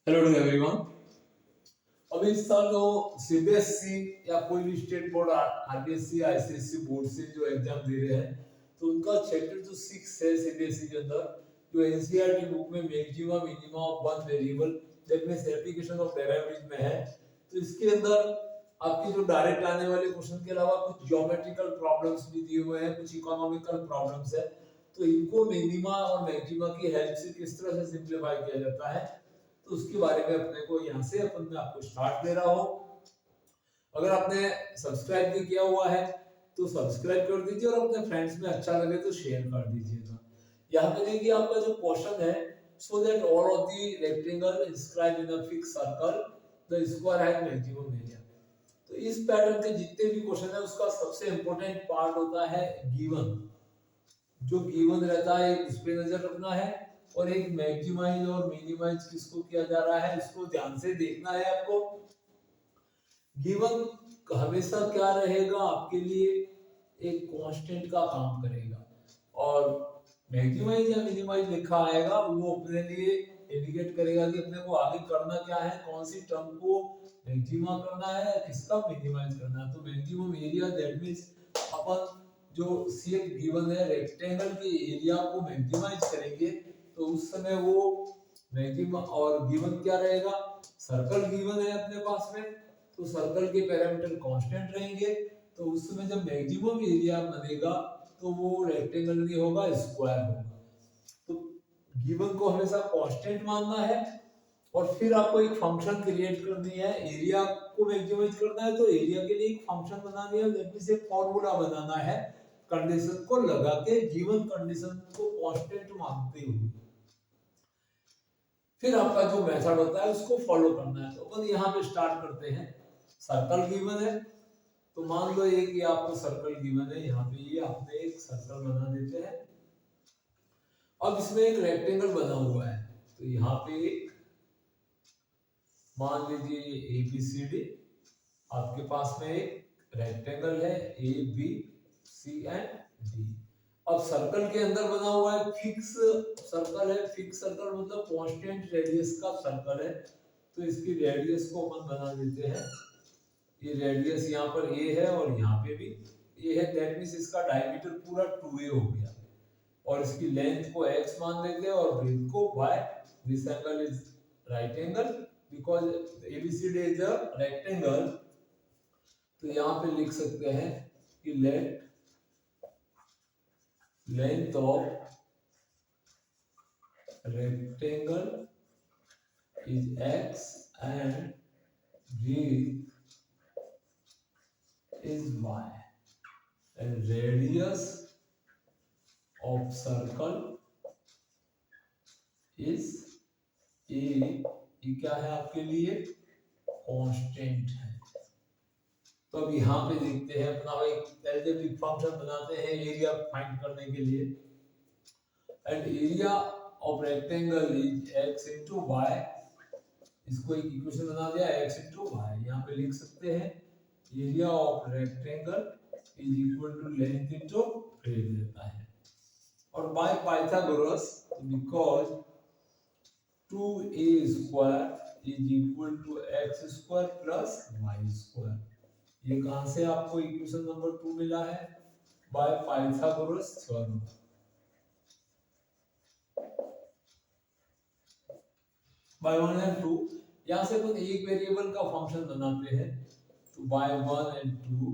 Hello to everyone. अभी इस साल जो सीबीएसई या कोई भी state board RBSE ICSE board से जो एग्जाम दे रहे हैं तो उनका चैप्टर जो 6 है सीबीएसई के अंदर जो एनसीईआरटी बुक में maximum minimum of one variable that means application of derivative में है। तो इसके अंदर आपके जो डायरेक्ट आने वाले क्वेश्चन के अलावा कुछ ज्योमेट्रिकल प्रॉब्लम्स भी दिए हुए हैं, कुछ इकोनॉमिकल प्रॉब्लम्स है। तो इनको मिनिमा और मैक्सिमा की हेल्प से किस तरह से सिंपलीफाई किया जाता है तो उसके बारे में अपने को यहाँ से अपन मैं आपको स्टार्ट दे रहा हूँ। अगर आपने सब्सक्राइब भी किया हुआ है तो सब्सक्राइब कर दीजिए और अपने फ्रेंड्स में अच्छा लगे तो शेयर कर दीजिएगा। यहाँ पे देखिए आपका जो क्वेश्चन है, so that all of the rectangle inscribe in a fix circle the square has maximum area. तो इस पैटर्न के जितने भी क्वेश्चन है उसका सबसे इंपॉर्टेंट पार्ट होता है गिवन। जो गिवन रहता है उस पे नजर रखना है और एक मैक्सिमाइज और मिनिमाइज किसको किया जा रहा है इसको ध्यान से देखना है आपको। गिवन हमेशा क्या रहेगा आपके लिए, एक कांस्टेंट का काम करेगा और मैक्सिमाइज या मिनिमाइज लिखा आएगा वो अपने लिए इंडिकेट करेगा कि अपने को आगे करना क्या है, कौन सी टर्म को मैक्सिमा करना है या किसका मिनिमाइज करना है। तो मैक्सिमम एरिया दैट मींस अपन जो शेप गिवन है रेक्टेंगल के एरिया को मैक्सिमाइज करेंगे तो उस समय वो मैक्सिमम और गिवन क्या रहेगा, सर्कल गिवन है अपने पास में तो सर्कल के पैरामीटर कांस्टेंट रहेंगे। तो उस समय जब मैक्सिमम एरिया बनेगा तो वो रेक्टेंगल नहीं होगा, स्क्वायर होगा। तो गिवन को हमेशा कांस्टेंट मानना है और फिर आपको एक फंक्शन क्रिएट करनी है, एरिया को मैक्सिमाइज करना है तो एरिया के लिए एक फंक्शन बनानी है, दैट मींस एक फार्मूला बनाना है कंडीशन को लगा के गिवन कंडीशन को कांस्टेंट मानते हुए। फिर आपका जो मेथड होता है उसको फॉलो करना है। तो अपन यहाँ पे स्टार्ट करते हैं। सर्कल गिवन है तो मान लो ये कि आपको सर्कल गिवन है, यहाँ पे ये आपने एक सर्कल बना देते हैं। अब इसमें एक रेक्टेंगल बना हुआ है तो यहाँ पे एक मान लीजिए ए बी सी डी, आपके पास में एक रेक्टेंगल है A B C and D. अब सर्कल के अंदर बना हुआ है फिक्स सर्कल है, फिक्स सर्कल मतलब कांस्टेंट रेडियस का सर्कल है। तो इसकी रेडियस को अपन बना देते हैं, ये रेडियस यहाँ पर ए है और यहाँ पे भी ए है, दैट मींस इसका डायमीटर पूरा 2a हो गया और इसकी लेंथ को x मान लेते हैं और ब्रेथ को y। This angle is right angle because ABCD is a rectangle. तो यहाँ पे लिख सकते हैं कि length of rectangle is x and breadth is y and radius of circle is a। ये क्या है आपके लिए, कांस्टेंट है। तो अब यहाँ पे देखते हैं अपना एक अलजेब्रिक फंक्शन बनाते हैं एरिया फाइंड करने के लिए। And area of rectangle is x into y। इसको एक इक्वेशन बना दिया x into y। यहाँ पे लिख सकते हैं area of rectangle is equal to length into breadth देता है। और by Pythagoras because 2a square is equal to x square plus y square. ये कहां से आपको इक्वेशन नंबर 2 मिला है, by Pythagoras theorem. By 1 and 2 यहां से अपन एक वेरिएबल का फंक्शन बनाते हैं तो बाय 1 एंड 2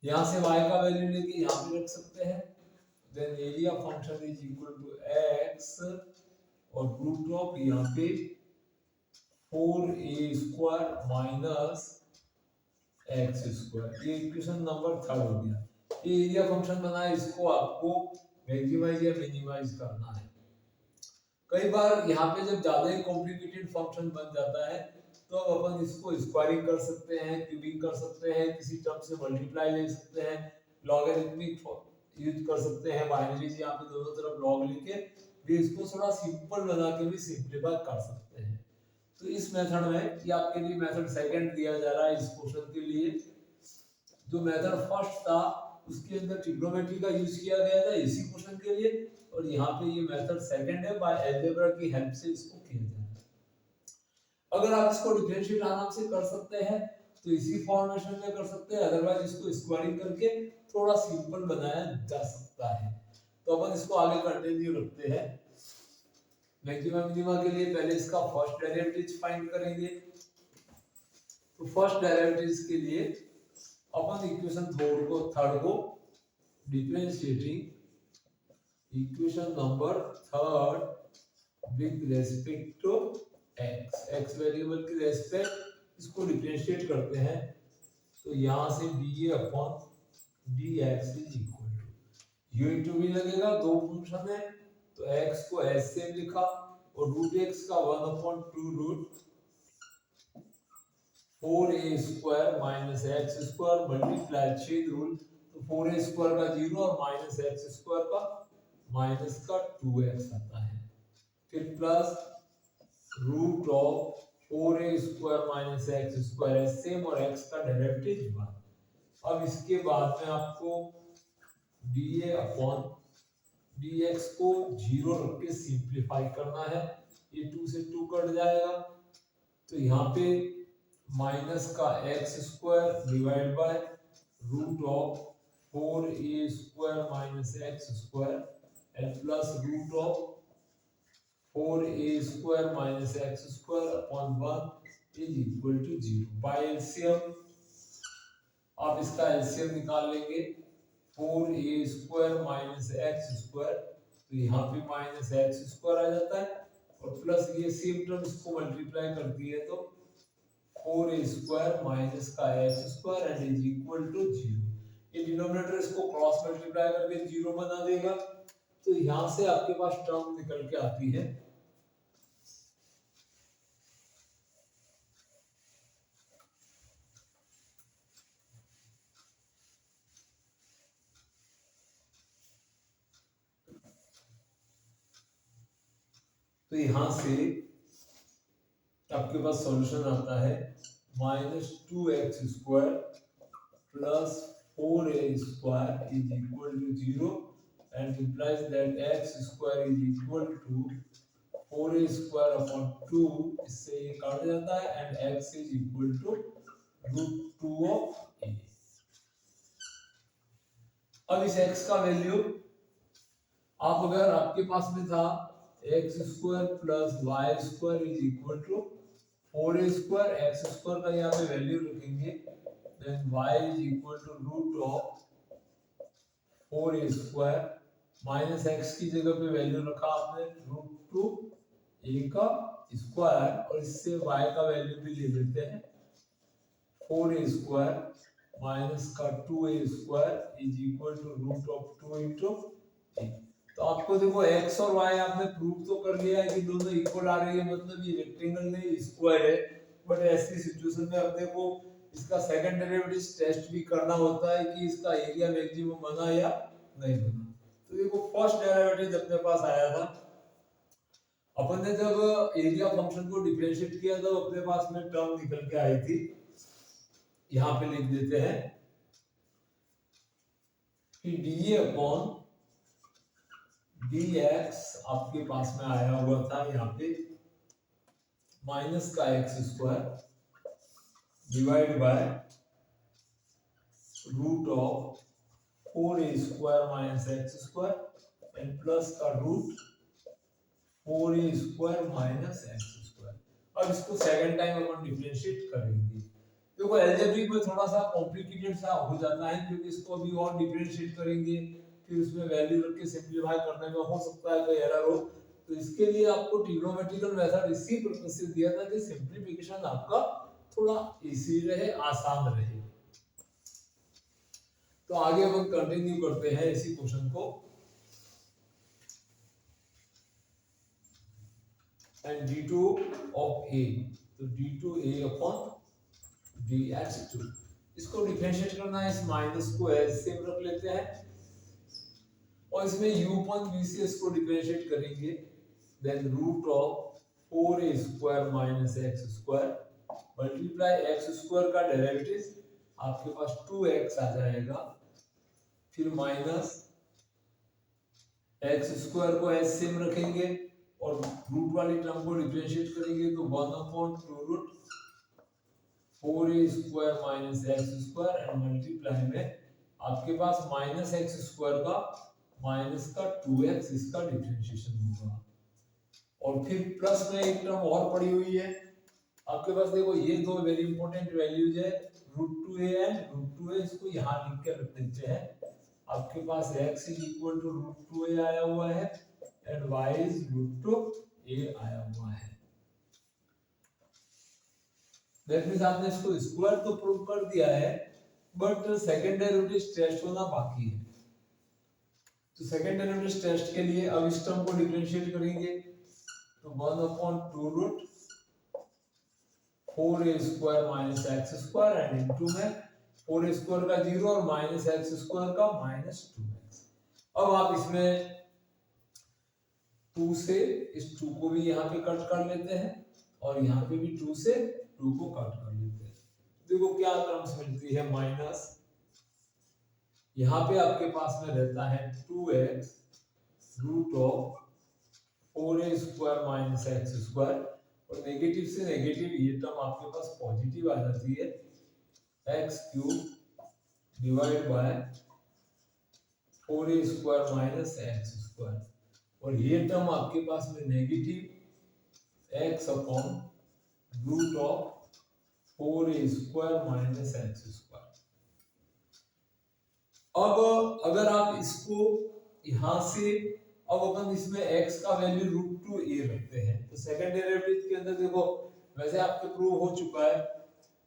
यहां से y का वैल्यू लेके यहां पे रख सकते हैं। Then area function is equal to x और रूट ऑफ यहाँ पे 4a square minus x square. ये इक्वेशन नंबर 3 हो गया। ये एरिया फंक्शन बना है, इसको आपको मैक्सिमाइज या मिनिमाइज करना है। कई बार यहाँ पे जब ज्यादा ही कॉम्प्लिकेटेड फंक्शन बन जाता है तो अब अपन इसको स्क्वायरिंग कर सकते हैं, क्यूबिंग कर सकते हैं, किसी टर्म से मल्टीप्लाई ले सकते हैं, लॉगरिथमिक यूज कर सकते हैं, बाइनरीज यहाँ पे दोनों तरफ लॉग लेके भी इसको थोड़ा सिंपल बना के भी सिंपलीफाई कर सकते हैं। तो इस मेथड में ये आपके लिए मेथड सेकंड दिया जा रहा है इस क्वेश्चन के लिए। जो मेथड फर्स्ट था उसके अंदर ट्रिग्नोमेट्री का यूज किया गया था इसी क्वेश्चन के लिए, और यहाँ पे ये मेथड सेकंड है, बाय अलजेब्रा की हेल्प से इसको किया जाता है। अगर आप इसको डिफरेंशिएट आराम से कर सकते हैं तो इसी फॉर्मेशन में कर सकते हैं, अदरवाइज इसको स्क्वायरिंग करके थोड़ा सिंपल बनाया जा सकता है। तो अपन इसको आगे कंटिन्यू रखते हैं। मैक्सिमम मिनिमा के लिए पहले इसका फर्स्ट डेरिवेटिव फाइंड करेंगे। तो फर्स्ट डेरिवेटिव के लिए अपन इक्वेशन थर्ड को differentiating equation number third with respect to X variable की रेस्पेक्ट इसको डिफरेंशिएट करते हैं। तो यहाँ से dA upon dx is equal to u into v लगेगा, दो फंक्शन है तो x को s से लिखा और रूट x का 1 upon 2 root 4a square minus x square multiply छेद रूल, तो 4a स्क्वायर का 0 और माइनस एक्स स्क्वायर का माइनस का 2x आता है, फिर plus root of 4a square minus x square same और x का डेरिवेटिव 1। अब इसके बाद में आपको dA अपॉन dx को 0 रख के सिंप्लीफाई करना है, ये 2 से 2 कट जाएगा, तो यहाँ पे माइनस का x square divide by root of 4a square minus x square and plus root of 4a square minus x square upon 1 is equal to 0। By LCM आप इसका एलसीएम निकाल लेंगे, 4a square minus x square, तो यहाँ पे minus x square आ जाता है और प्लस ये सेम टर्म इसको मल्टीप्लाई करती है तो 4a स्क्वायर माइनस का x square and is equal to 0। ये डिनोमिनेटर इसको क्रॉस मल्टीप्लाई करके 0 बना देगा, तो यहाँ से आपके पास टर्म निकल के आती है तो यहाँ से आपके पास सॉल्यूशन आता है minus 2x square plus 4a square is equal to 0 and implies that x square is equal to 4a square upon 2, इससे ये काट जाता है and x is equal to root 2 of a। अब इस x का वैल्यू आप अगर आपके पास में था X square plus Y square is equal to 4a square, X square का यहाँ पे वैल्यू रखेंगे, then y is equal to root of 4a square minus x की जगह पे वैल्यू रखा आपने रूट 2 a का स्क्वायर और इससे y का वैल्यू भी ले लेते हैं 4a स्क्वायर माइनस का 2a square is equal to root of 2 into a। तो आपको देखो x और y आपने प्रूव तो कर लिया है कि दोनों इक्वल आ रही है, मतलब ये रेक्टेंगल नहीं स्क्वायर है, बट ऐसी सिचुएशन में अपने को इसका सेकंड डेरिवेटिव टेस्ट भी करना होता है कि इसका एरिया मैक्सिमम बना या नहीं बना। तो देखो फर्स्ट डेरिवेटिव अपने पास आया था, अपन ने जब एरिया फंक्शन को डिफरेंशिएट किया तो अपने पास में टर्म निकल के आई थी, यहाँ पे लिख देते हैं कि dA अपॉन dx आपके पास में आया हुआ था यहाँ पे माइनस का x square divide by root of 4a square minus x square and plus का root 4a square minus x square. अब इसको सेकंड टाइम अपन डिफरेंशिएट करेंगे। देखो अलजेब्रिक में थोड़ा सा कॉम्प्लिकेटेड सा हो जाता है क्योंकि इसको अभी और डिफरेंशिएट करेंगे, फिर उसमें वैल्यू रख के सिंपलीफाई करने में हो सकता है कोई एरर हो, तो इसके लिए आपको ट्रिग्नोमेट्रिकल मेथड इसी पर्पस से दिया था कि सिंपलीफिकेशन आपका थोड़ा इजी रहे, आसान रहे। तो आगे हम कंटिन्यू करते हैं इसी क्वेश्चन को एंड d2 ऑफ a, तो d2a अपॉन dx2 इसको डिफरेंशिएट करना है, इस माइनस को एज सेम रख लेते हैं और इसमें u upon v से इसको डिफरेंशिएट करेंगे, then root of 4a square minus x square multiply X square का डेरिवेटिव आपके पास 2x आ जाएगा फिर माइनस एक्स स्क्वायर को एस सेम रखेंगे और रूट वाली टर्म को डिफरेंशिएट करेंगे तो 1/2 4 a square minus x square and multiply में आपके पास माइनस एक्स स्क्वायर का माइनस का 2x इसका डिफरेंशिएशन होगा। और फिर प्लस में एक टर्म और पड़ी हुई है आपके पास, देखो ये दो वेरी इंपॉर्टेंट वैल्यूज है √2a एंड √2a, इसको यहाँ लिख के रख देते हैं। आपके पास x is equal to √2a आया हुआ है एंड y इज √2a आया हुआ है। दैट मींस आपने इसको स्क्वायर तो प्रूव कर दिया है बट सेकंड डेरिवेटिव टेस्ट होना बाकी है। तो सेकंड डेरिवेटिव टेस्ट के लिए अब इस टर्म को डिफरेंशिएट करेंगे तो 1/2 4a square minus x square and into में 4a स्क्वायर का 0 और माइनस एक्स स्क्वायर का -2x। अब आप इसमें 2 से इस 2 को भी यहाँ पे कट कर लेते हैं और यहाँ पे भी 2 से 2 को कट कर लेते हैं। देखो क्या टर्म्स मिलती है, माइनस यहाँ पे आपके पास में रहता है 2x √4a square minus x square और नेगेटिव से नेगेटिव ये टर्म आपके पास पॉजिटिव आ जाती है x³ divide by 4a square minus x square और ये टर्म आपके पास में negative x upon √4a square minus x square. अब अगर आप इसको यहां से अब अपन इसमें x का वैल्यू √2a रखते हैं तो सेकंड डेरिवेटिव के अंदर देखो वैसे आपके प्रूव हो चुका है,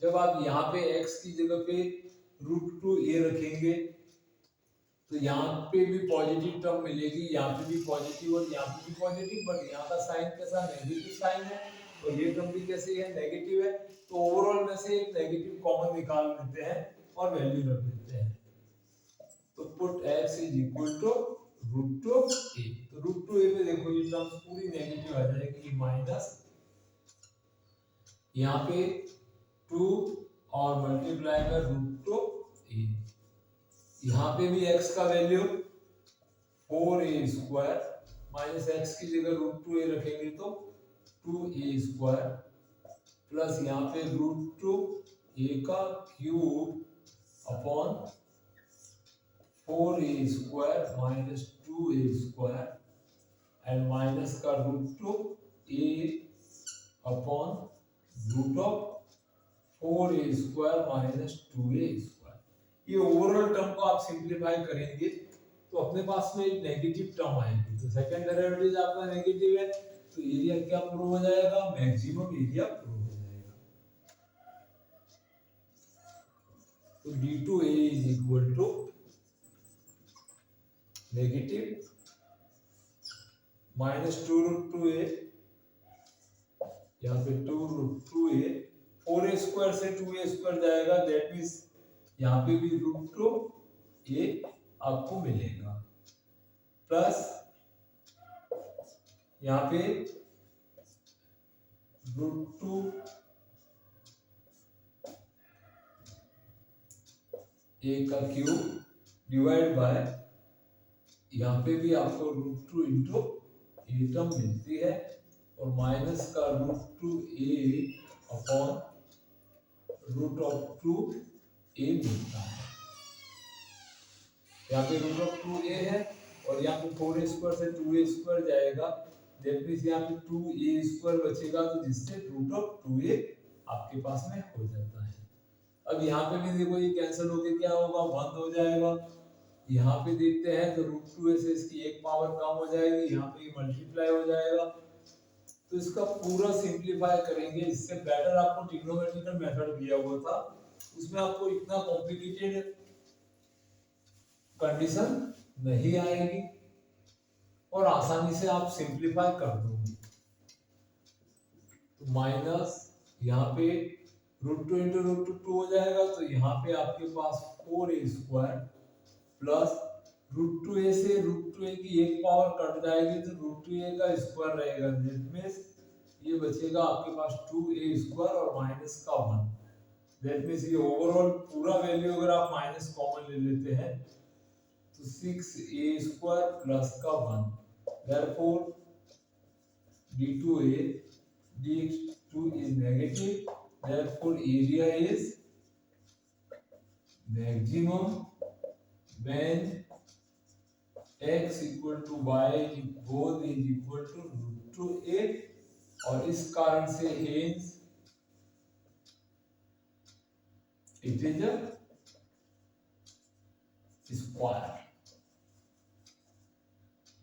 जब आप यहाँ पे x की जगह पे √2a रखेंगे तो यहाँ पे भी पॉजिटिव टर्म मिलेगी, यहाँ पे भी पॉजिटिव और यहाँ पे भी पॉजिटिव, बट यहाँ का साइन कैसा नेगेटिव साइन है और ये टर्म भी कैसे है नेगेटिव है, तो ओवरऑल में से एक नेगेटिव कॉमन निकाल लेते हैं और वैल्यू रख देते हैं। तो put x is equal to √2a, तो √2a पे देखो ये टर्म पूरी नेगेटिव आ जाएगी, माइनस यहाँ पे 2 और मल्टीप्लाई में √2a, यहाँ पे भी x का value 4a square minus x की जगह √2a रखेंगे तो 2a स्क्वायर प्लस यहाँ पे √2a का cube upon 4a square minus 2a square and minus का √2a upon √4a square minus 2a square. ये ओवरऑल टर्म को आप सिंपलीफाई करेंगे तो अपने पास में एक नेगेटिव टर्म आएगी, तो सेकंड डेरिवेटिव आपका नेगेटिव है तो एरिया क्या प्रूव हो जाएगा, मैक्सिमम एरिया प्रूव हो जाएगा। तो d2a is equal to negative -2√2a, यहाँ पे 2√2a, 4a स्क्वायर से 2a स्क्वायर जाएगा, दैट मींस यहाँ पे भी √2a आपको मिलेगा, प्लस यहाँ पे √2a का क्यूब डिवाइड बाय यहाँ पे भी आपको √2 इंटू a टर्म मिलती है और माइनस का √2a अपॉन √2a मिलता है। यहाँ पे √2a है और यहाँ पे 4a स्क्वायर से 2a स्क्वायर जाएगा, दैट मींस यहाँ पे 2a स्क्वायर बचेगा तो जिससे √2a आपके पास में हो जाता है। अब यहाँ पे भी देखो ये कैंसिल होके क्या होगा, 1 हो जाएगा। यहाँ पे देखते हैं तो √2a से इसकी एक पावर कम हो जाएगी, यहाँ पे मल्टीप्लाई हो जाएगा, तो इसका पूरा सिंपलीफाई करेंगे। इससे बेटर आपको ट्रिग्नोमेट्रिकल मेथड दिया हुआ था, उसमें आपको इतना कॉम्प्लिकेटेड कंडीशन नहीं आएगी और आसानी से आप सिंपलीफाई कर दोगे। तो माइनस यहाँ पे √2 इंटू √2 हो जाएगा, तो यहाँ पे आपके पास 4a स्क्वायर प्लस √2a से √2a की एक पावर कट जाएगी तो √2a का स्क्वायर रहेगा, दैट मींस ये बचेगा आपके पास 2a स्क्वायर और माइनस का 1, दैट मींस ये ओवरऑल पूरा वैल्यू अगर आप माइनस कॉमन ले लेते हैं तो 6a² प्लस का 1, therefore d2a dx2 is negative, therefore area is maximum when x equal to y both is equal to √2a, और इस कारण से hence it is a square.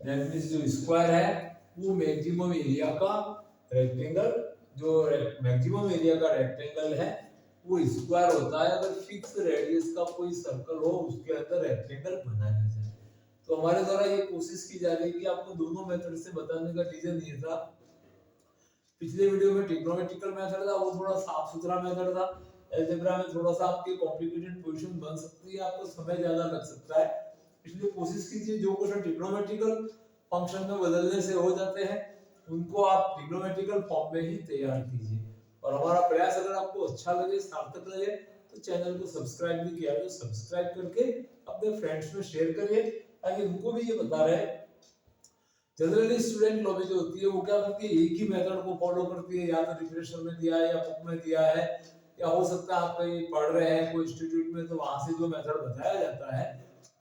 That means जो स्क्वायर है वो मैक्सिमम एरिया का rectangle, जो मैक्सिमम एरिया का रेक्टेंगल है वो स्क्वायर होता है अगर फिक्स रेडियस का कोई सर्कल हो उसके अंदर रेक्टेंगल बनाया जाए। तो हमारे द्वारा ये कोशिश की जा रही है कि आपको दोनों मेथड से बताने का रीजन ये था, पिछले वीडियो में ट्रिग्नोमेट्रिकल मेथड था वो थोड़ा साफ सुथरा मेथड था, अलजेब्रा में थोड़ा सा आपके कॉम्प्लिकेटेड पोजीशन बन सकती है, आपको समय ज्यादा लग सकता है, इसलिए कोशिश कीजिए जो क्वेश्चन ट्रिग्नोमेट्रिकल फंक्शन में बदलने से हो जाते हैं उनको आप ट्रिग्नोमेट्रिकल फॉर्म में ही तैयार कीजिए। और हमारा प्रयास अगर आपको अच्छा लगे, सार्थक लगे तो चैनल को सब्सक्राइब भी किया तो सब्सक्राइब करके अपने फ्रेंड्स में शेयर करिए ताकि उनको भी ये बता रहे। जनरली स्टूडेंट नॉलेज जो होती है वो क्या करती है, एक ही मेथड को फॉलो करती है, या तो रिफ्रेशर में दिया है या बुक में दिया है, या हो सकता है आप कहीं पढ़ रहे हैं कोई इंस्टीट्यूट में तो वहां से जो मेथड बताया जाता है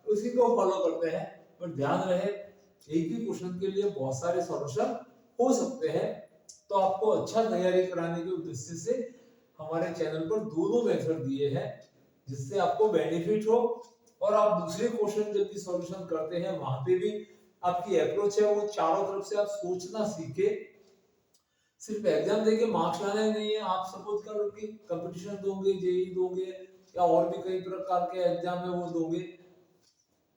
उसी को फॉलो करते हैं। पर ध्यान रहे एक ही क्वेश्चन के लिए बहुत सारे सॉल्यूशन हो सकते हैं, तो आपको अच्छा तैयारी कराने के उद्देश्य से हमारे चैनल पर दोनों मेथड दिए हैं जिससे आपको बेनिफिट हो, और आप दूसरे क्वेश्चन जब भी सॉल्यूशन करते हैं वहां पे भी आपकी अप्रोच है वो चारों तरफ से आप सोचना सीखे। सिर्फ एग्जाम देके मार्क्स लाना ही नहीं है, आप सपोज करो कि कंपटीशन दोगे, जेई दोगे या और भी कई प्रकार के एग्जाम है वो दोगे,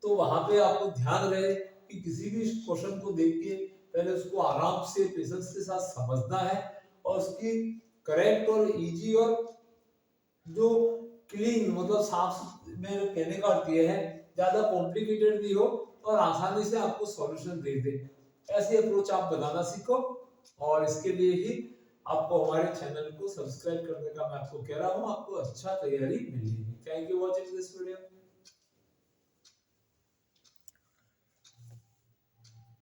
तो वहां पे आपको ध्यान रहे कि किसी भी क्वेश्चन को देख के पहले उसको आराम से पेशेंस के साथ समझना है और उसकी करेक्ट और इजी और जो क्लीन मतलब साफ में कहने का अर्थ ये है ज्यादा कॉम्प्लिकेटेड भी हो और आसानी से आपको सॉल्यूशन दे दे, ऐसी अप्रोच आप बनाना सीखो। और इसके लिए ही आपको हमारे चैनल को सब्सक्राइब करने का मैं आपको कह रहा हूँ, आपको अच्छा तैयारी मिलेगी। Thank you watching this video.